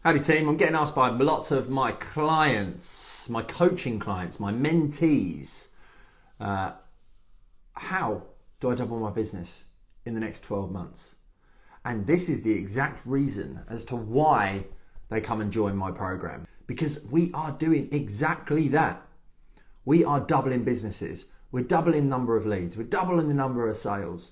Howdy team, I'm getting asked by lots of my clients, my coaching clients, my mentees, how do I double my business in the next 12 months? And this is the exact reason as to why they come and join my program. Because we are doing exactly that. We are doubling businesses. We're doubling the number of leads. We're doubling the number of sales.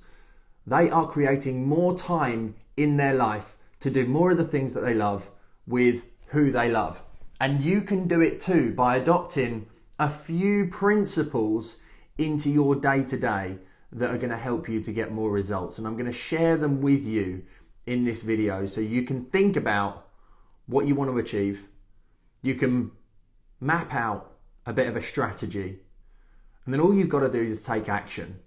They are creating more time in their life to do more of the things that they love with who they love. And you can do it too by adopting a few principles into your day-to-day that are going to help you to get more results. And I'm going to share them with you in this video so you can think about what you want to achieve. You can map out a bit of a strategy, and then all you've got to do is take action.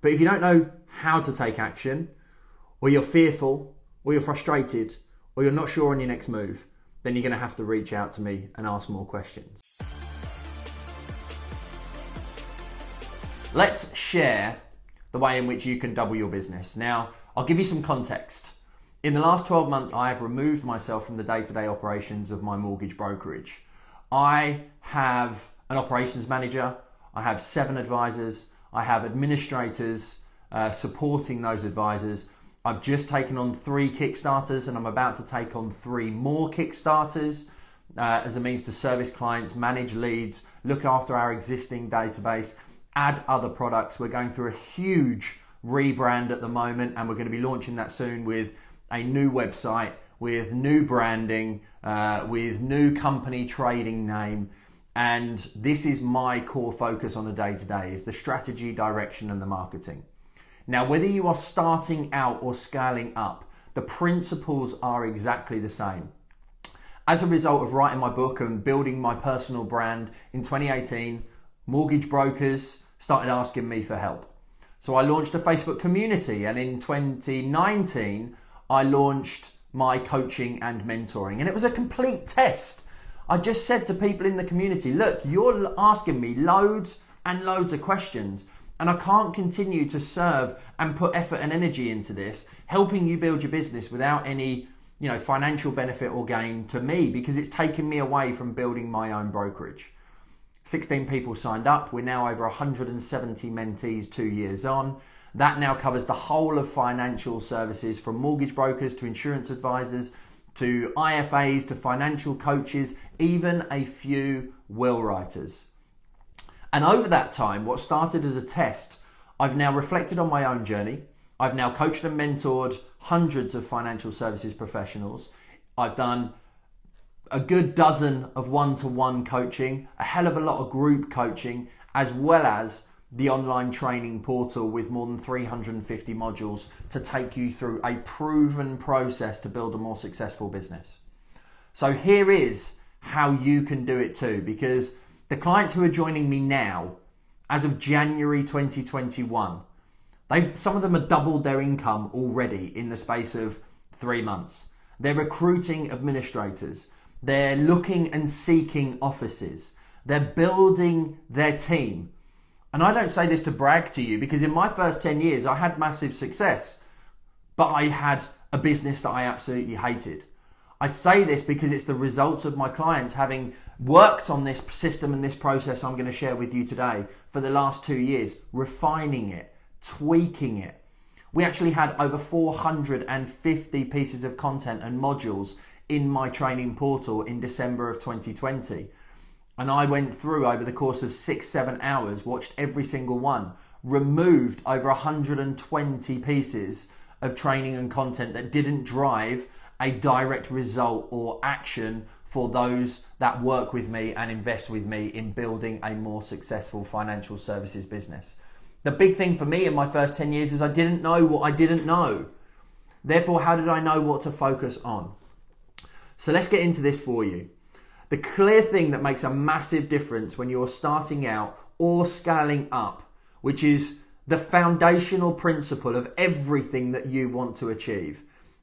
But if you don't know how to take action, or you're fearful, or you're frustrated, or you're not sure on your next move, then you're going to have to reach out to me and ask more questions. Let's share the way in which you can double your business. Now, I'll give you some context. In the last 12 months, I have removed myself from the day-to-day operations of my mortgage brokerage. I have an operations manager, I have 7 advisors, I have administrators supporting those advisors. I've just taken on 3 Kickstarters and I'm about to take on 3 more Kickstarters as a means to service clients, manage leads, look after our existing database, add other products. We're going through a huge rebrand at the moment and we're going to be launching that soon with a new website, with new branding, with new company trading name. And this is my core focus on the day-to-day, is the strategy, direction and the marketing. Now, whether you are starting out or scaling up, the principles are exactly the same. As a result of writing my book and building my personal brand in 2018, mortgage brokers started asking me for help. So I launched a Facebook community, and in 2019, I launched my coaching and mentoring, and it was a complete test. I just said to people in the community, look, you're asking me loads and loads of questions, and I can't continue to serve and put effort and energy into this, helping you build your business without any, financial benefit or gain to me, because it's taken me away from building my own brokerage. 16 people signed up. We're now over 170 mentees 2 years on. That now covers the whole of financial services, from mortgage brokers to insurance advisors, to IFAs, to financial coaches, even a few will writers. And over that time, what started as a test, I've now reflected on my own journey. I've now coached and mentored hundreds of financial services professionals. I've done a good dozen of one-to-one coaching, a hell of a lot of group coaching, as well as the online training portal with more than 350 modules to take you through a proven process to build a more successful business. So here is how you can do it too, because the clients who are joining me now, as of January 2021, some of them have doubled their income already in the space of 3 months. They're recruiting administrators. They're looking and seeking offices. They're building their team. And I don't say this to brag to you, because in my first 10 years, I had massive success, but I had a business that I absolutely hated. I say this because it's the results of my clients having worked on this system and this process I'm going to share with you today for the last 2 years, refining it, tweaking it. We actually had over 450 pieces of content and modules in my training portal in December of 2020. And I went through over the course of 6-7 hours, watched every single one, removed over 120 pieces of training and content that didn't drive a direct result or action for those that work with me and invest with me in building a more successful financial services business. The big thing for me in my first 10 years is I didn't know what I didn't know. Therefore, how did I know what to focus on? So let's get into this for you. The clear thing that makes a massive difference when you're starting out or scaling up, which is the foundational principle of everything that you want to achieve,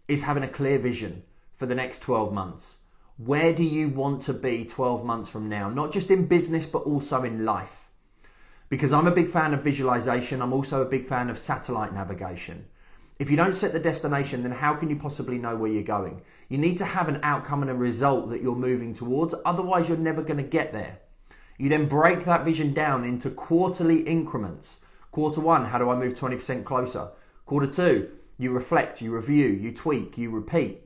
is having a clear vision for the next 12 months. Where do you want to be 12 months from now? Not just in business, but also in life. Because I'm a big fan of visualization. I'm also a big fan of satellite navigation. If you don't set the destination, then how can you possibly know where you're going? You need to have an outcome and a result that you're moving towards, otherwise you're never going to get there. You then break that vision down into quarterly increments. Quarter 1, how do I move 20% closer? Quarter 2, you reflect, you review, you tweak, you repeat,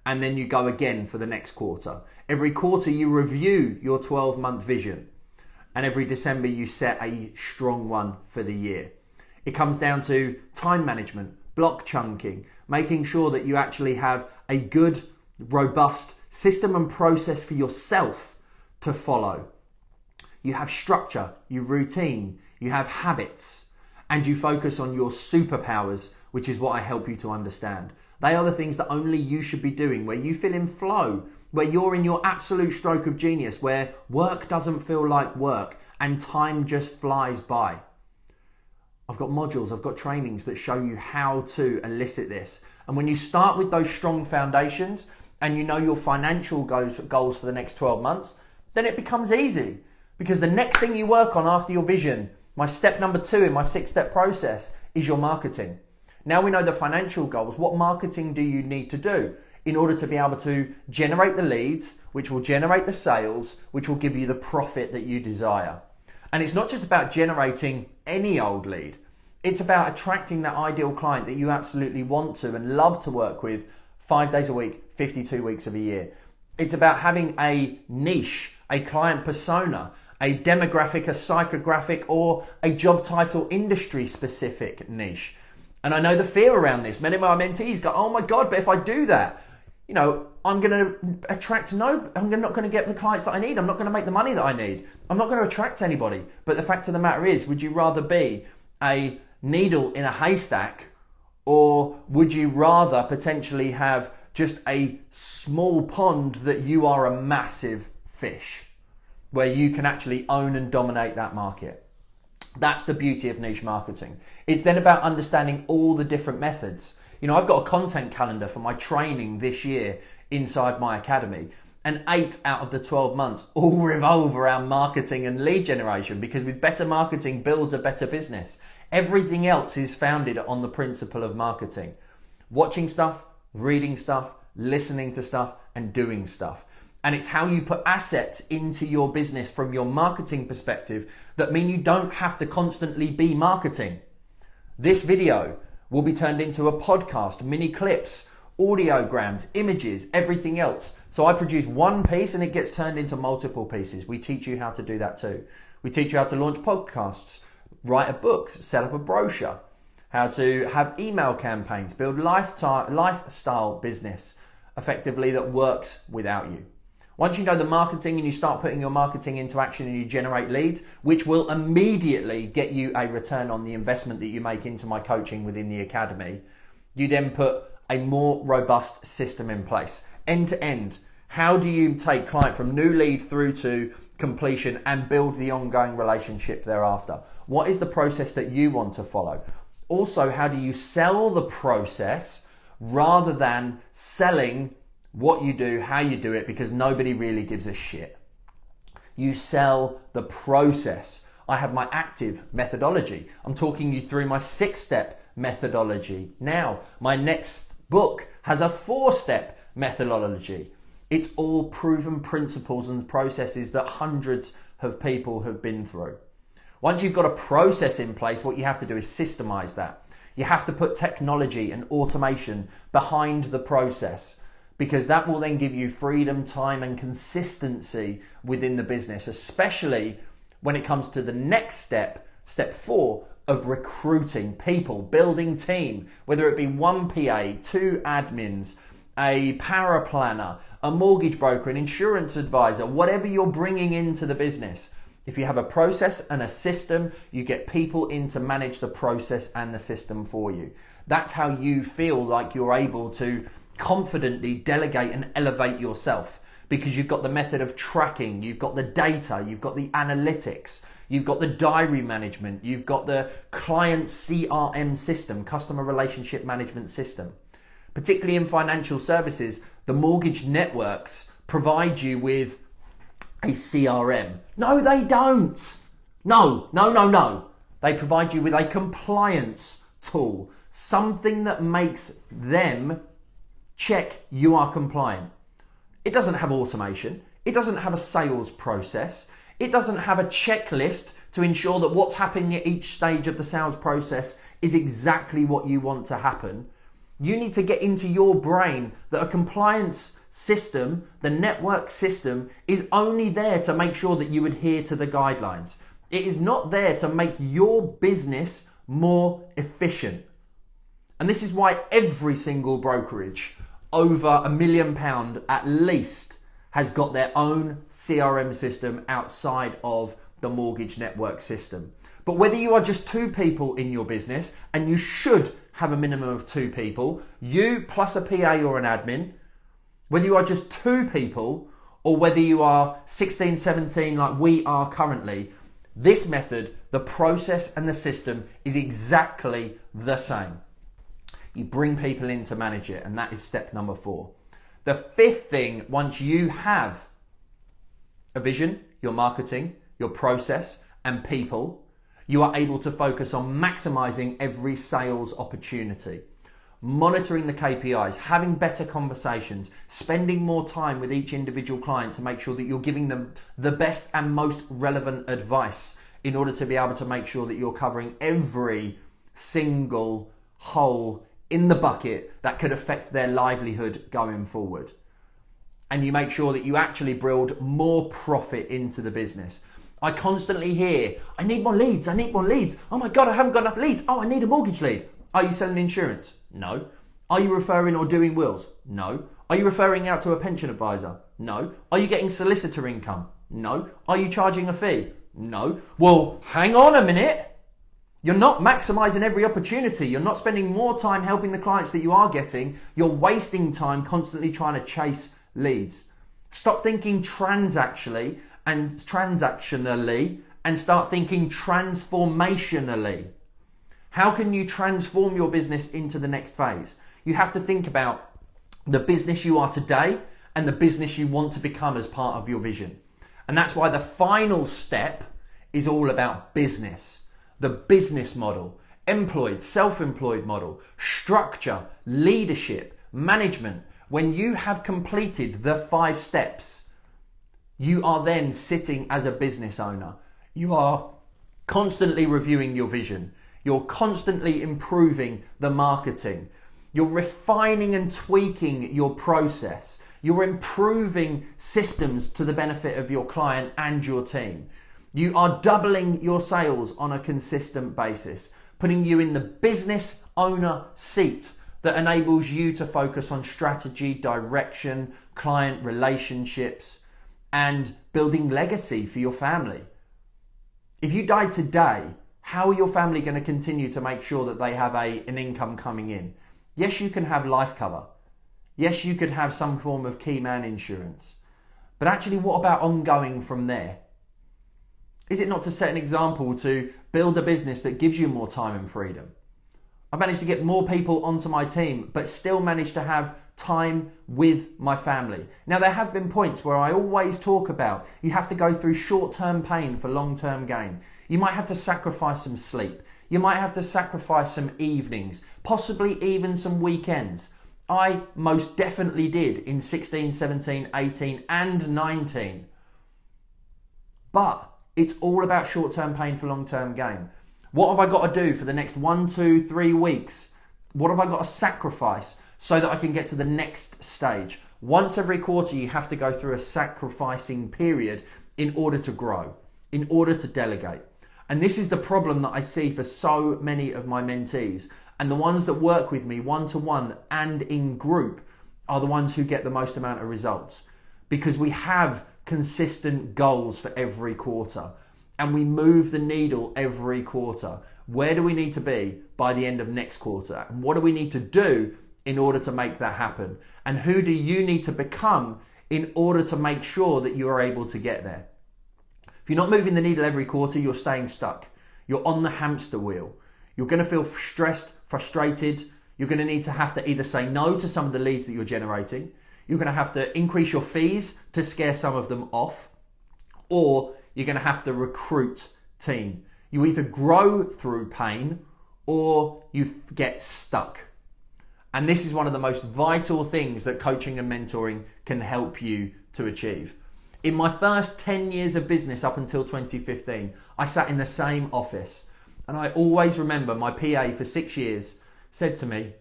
and then you go again for the next quarter. Every quarter you review your 12-month vision, and every December you set a strong one for the year. It comes down to time management, block chunking, making sure that you actually have a good, robust system and process for yourself to follow. You have structure, you routine, you have habits, and you focus on your superpowers, which is what I help you to understand. They are the things that only you should be doing, where you feel in flow, where you're in your absolute stroke of genius, where work doesn't feel like work and time just flies by. I've got modules, I've got trainings that show you how to elicit this. And when you start with those strong foundations and you know your financial goals for the next 12 months, then it becomes easy. Because the next thing you work on after your vision, my step number 2 in my 6-step process, is your marketing. Now we know the financial goals. What marketing do you need to do in order to be able to generate the leads, which will generate the sales, which will give you the profit that you desire? And it's not just about generating any old lead. It's about attracting that ideal client that you absolutely want to and love to work with 5 days a week, 52 weeks of a year. It's about having a niche, a client persona, a demographic, a psychographic, or a job title industry specific niche. And I know the fear around this. Many of my mentees go, oh my God, but if I do that, you know, I'm going to I'm not going to get the clients that I need. I'm not going to make the money that I need. I'm not going to attract anybody. But the fact of the matter is, would you rather be a needle in a haystack, or would you rather potentially have just a small pond that you are a massive fish, where you can actually own and dominate that market? That's the beauty of niche marketing. It's then about understanding all the different methods. You know, I've got a content calendar for my training this year inside my academy, and 8 out of the 12 months all revolve around marketing and lead generation, because with better marketing builds a better business. Everything else is founded on the principle of marketing. Watching stuff, reading stuff, listening to stuff, and doing stuff. And it's how you put assets into your business from your marketing perspective that mean you don't have to constantly be marketing. This video will be turned into a podcast, mini clips, audiograms, images, everything else. So I produce one piece and it gets turned into multiple pieces. We teach you how to do that too. We teach you how to launch podcasts, write a book, set up a brochure, how to have email campaigns, build lifestyle business effectively that works without you. Once you know the marketing and you start putting your marketing into action and you generate leads, which will immediately get you a return on the investment that you make into my coaching within the academy, you then put a more robust system in place. End to end, how do you take client from new lead through to completion and build the ongoing relationship thereafter? What is the process that you want to follow? Also, how do you sell the process rather than selling what you do, how you do it, because nobody really gives a shit. You sell the process. I have my active methodology. I'm talking you through my 6-step methodology. Now, my next book has a 4-step methodology. It's all proven principles and processes that hundreds of people have been through. Once you've got a process in place, what you have to do is systemize that. You have to put technology and automation behind the process, because that will then give you freedom, time, and consistency within the business, especially when it comes to the next step, step 4, of recruiting people, building team, whether it be 1 PA, 2 admins, a paraplanner, a mortgage broker, an insurance advisor, whatever you're bringing into the business. If you have a process and a system, you get people in to manage the process and the system for you. That's how you feel like you're able to confidently delegate and elevate yourself, because you've got the method of tracking, you've got the data, you've got the analytics, you've got the diary management, you've got the client CRM system, customer relationship management system. Particularly in financial services, the mortgage networks provide you with a CRM. No, they don't. No. They provide you with a compliance tool something that makes them check you are compliant. It doesn't have automation. It doesn't have a sales process. It doesn't have a checklist to ensure that what's happening at each stage of the sales process is exactly what you want to happen. You need to get into your brain that a compliance system, the network system, is only there to make sure that you adhere to the guidelines. It is not there to make your business more efficient. And this is why every single brokerage over £1 million at least has got their own CRM system outside of the mortgage network system. But whether you are just 2 people in your business, and you should have a minimum of 2 people, you plus a PA or an admin, whether you are just 2 people or whether you are 16, 17 like we are currently, this method, the process and the system is exactly the same. You bring people in to manage it, and that is step number 4. The 5th thing, once you have a vision, your marketing, your process and people, you are able to focus on maximizing every sales opportunity, monitoring the KPIs, having better conversations, spending more time with each individual client to make sure that you're giving them the best and most relevant advice in order to be able to make sure that you're covering every single hole in the bucket that could affect their livelihood going forward. And you make sure that you actually build more profit into the business. I constantly hear, I need more leads, I need more leads. Oh my God, I haven't got enough leads. Oh, I need a mortgage lead. Are you selling insurance? No. Are you referring or doing wills? No. Are you referring out to a pension advisor? No. Are you getting solicitor income? No. Are you charging a fee? No. Well, hang on a minute. You're not maximizing every opportunity. You're not spending more time helping the clients that you are getting. You're wasting time constantly trying to chase leads. Stop thinking transactionally and start thinking transformationally. How can you transform your business into the next phase? You have to think about the business you are today and the business you want to become as part of your vision. And that's why the final step is all about business. The business model, employed, self-employed model, structure, leadership, management. When you have completed the 5 steps, you are then sitting as a business owner. You are constantly reviewing your vision. You're constantly improving the marketing. You're refining and tweaking your process. You're improving systems to the benefit of your client and your team. You are doubling your sales on a consistent basis, putting you in the business owner seat that enables you to focus on strategy, direction, client relationships, and building legacy for your family. If you died today, how are your family going to continue to make sure that they have an income coming in? Yes, you can have life cover. Yes, you could have some form of key man insurance. But actually, what about ongoing from there? Is it not to set an example to build a business that gives you more time and freedom? I've managed to get more people onto my team, but still managed to have time with my family. Now, there have been points where I always talk about you have to go through short-term pain for long-term gain. You might have to sacrifice some sleep. You might have to sacrifice some evenings, possibly even some weekends. I most definitely did in 16, 17, 18 and 19. But it's all about short-term pain for long-term gain. What have I got to do for the next 1, 2, 3 weeks? What have I got to sacrifice so that I can get to the next stage? Once every quarter, you have to go through a sacrificing period in order to grow, in order to delegate. And this is the problem that I see for so many of my mentees. And the ones that work with me one-to-one and in group are the ones who get the most amount of results, because we have consistent goals for every quarter and we move the needle every quarter. Where do we need to be by the end of next quarter? And what do we need to do in order to make that happen? And who do you need to become in order to make sure that you are able to get there? If you're not moving the needle every quarter, you're staying stuck. You're on the hamster wheel. You're going to feel stressed, frustrated. You're going to have to either say no to some of the leads that you're generating. You're going to have to increase your fees to scare some of them off, or you're going to have to recruit team. You either grow through pain or you get stuck. And this is one of the most vital things that coaching and mentoring can help you to achieve. In my first 10 years of business up until 2015, I sat in the same office. And I always remember my PA for 6 years said to me,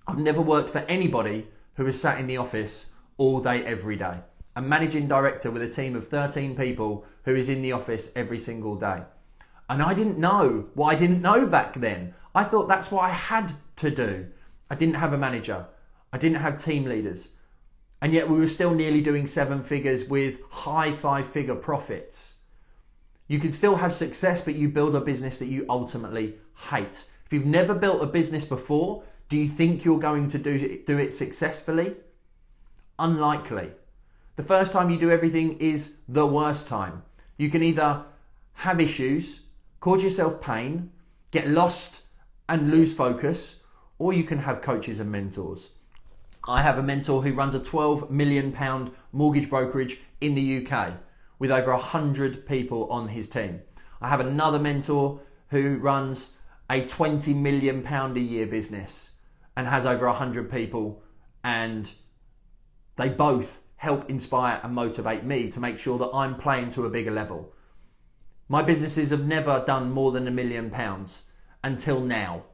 I've never worked for anybody who has sat in the office all day, every day. A managing director with a team of 13 people who is in the office every single day. And I didn't know what I didn't know back then. I thought that's what I had to do. I didn't have a manager. I didn't have team leaders. And yet we were still nearly doing 7 figures with high 5-figure profits. You can still have success, but you build a business that you ultimately hate. If you've never built a business before, do you think you're going to do it successfully? Unlikely. The first time you do everything is the worst time. You can either have issues, cause yourself pain, get lost and lose focus, or you can have coaches and mentors. I have a mentor who runs a £12 million mortgage brokerage in the UK with over 100 people on his team. I have another mentor who runs a £20 million a year business and has over 100 people, and they both help inspire and motivate me to make sure that I'm playing to a bigger level. My businesses have never done more than £1 million until now.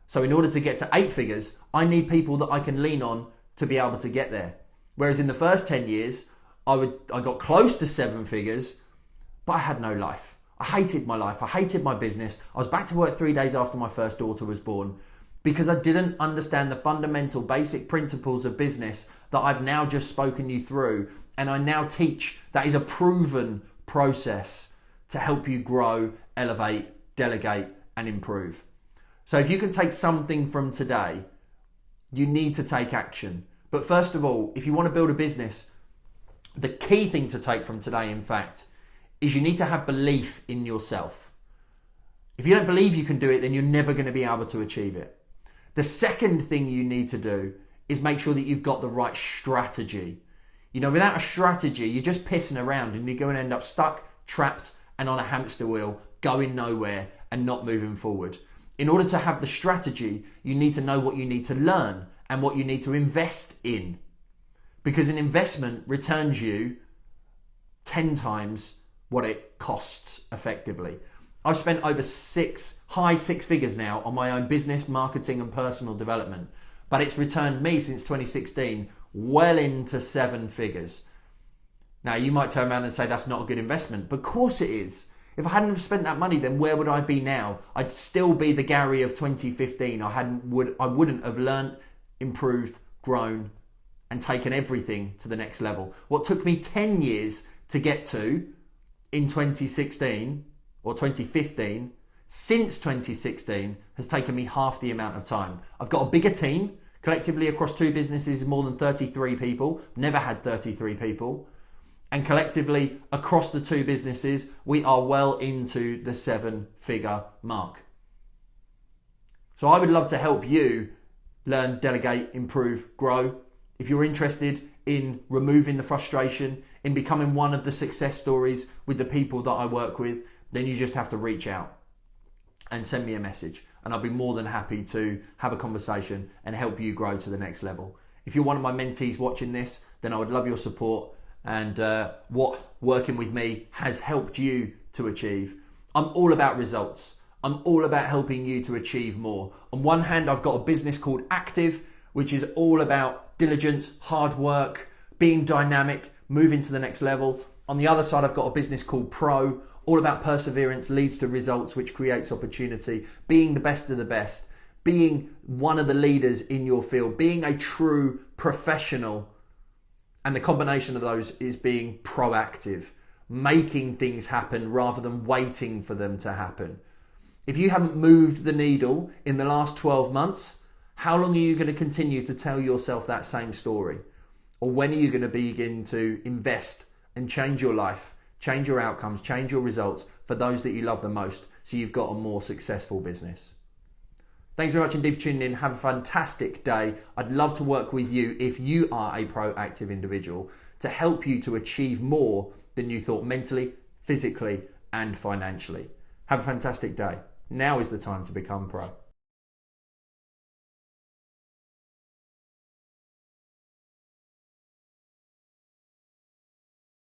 So in order to get to 8 figures, I need people that I can lean on to be able to get there. Whereas in the first 10 years, I got close to 7 figures, but I had no life. I hated my life. I hated my business. I was back to work 3 days after my first daughter was born because I didn't understand the fundamental basic principles of business that I've now just spoken you through. And I now teach that is a proven process to help you grow, elevate, delegate, and improve. So if you can take something from today, you need to take action. But first of all, if you want to build a business, the key thing to take from today, in fact, is you need to have belief in yourself. If you don't believe you can do it, then you're never going to be able to achieve it. The second thing you need to do is make sure that you've got the right strategy. You know, without a strategy, you're just pissing around and you're going to end up stuck, trapped, and on a hamster wheel, going nowhere and not moving forward. In order to have the strategy, you need to know what you need to learn and what you need to invest in. Because an investment returns you 10 times what it costs effectively. I've spent over high six figures now on my own business, marketing and personal development. But it's returned me since 2016 well into 7 figures. Now you might turn around and say that's not a good investment, but of course it is. If I hadn't have spent that money, then where would I be now? I'd still be the Gary of 2015. I wouldn't have learned, improved, grown, and taken everything to the next level. What took me 10 years to get to in 2016 or 2015, since 2016, has taken me half the amount of time. I've got a bigger team. Collectively across 2 businesses, more than 33 people. Never had 33 people. And collectively across the 2 businesses, we are well into the 7-figure mark. So I would love to help you learn, delegate, improve, grow. If you're interested in removing the frustration, in becoming one of the success stories with the people that I work with, then you just have to reach out and send me a message. And I'll be more than happy to have a conversation and help you grow to the next level. If you're one of my mentees watching this, then I would love your support and what working with me has helped you to achieve. I'm all about results. I'm all about helping you to achieve more. On one hand, I've got a business called Active, which is all about diligence, hard work, being dynamic, moving to the next level. On the other side, I've got a business called Pro, all about perseverance leads to results, which creates opportunity, being the best of the best, being one of the leaders in your field, being a true professional. And the combination of those is being proactive, making things happen rather than waiting for them to happen. If you haven't moved the needle in the last 12 months, how long are you going to continue to tell yourself that same story? Or when are you going to begin to invest and change your life, change your outcomes, change your results for those that you love the most, so you've got a more successful business? Thanks very much indeed for tuning in. Have a fantastic day. I'd love to work with you if you are a proactive individual to help you to achieve more than you thought mentally, physically, and financially. Have a fantastic day. Now is the time to become pro.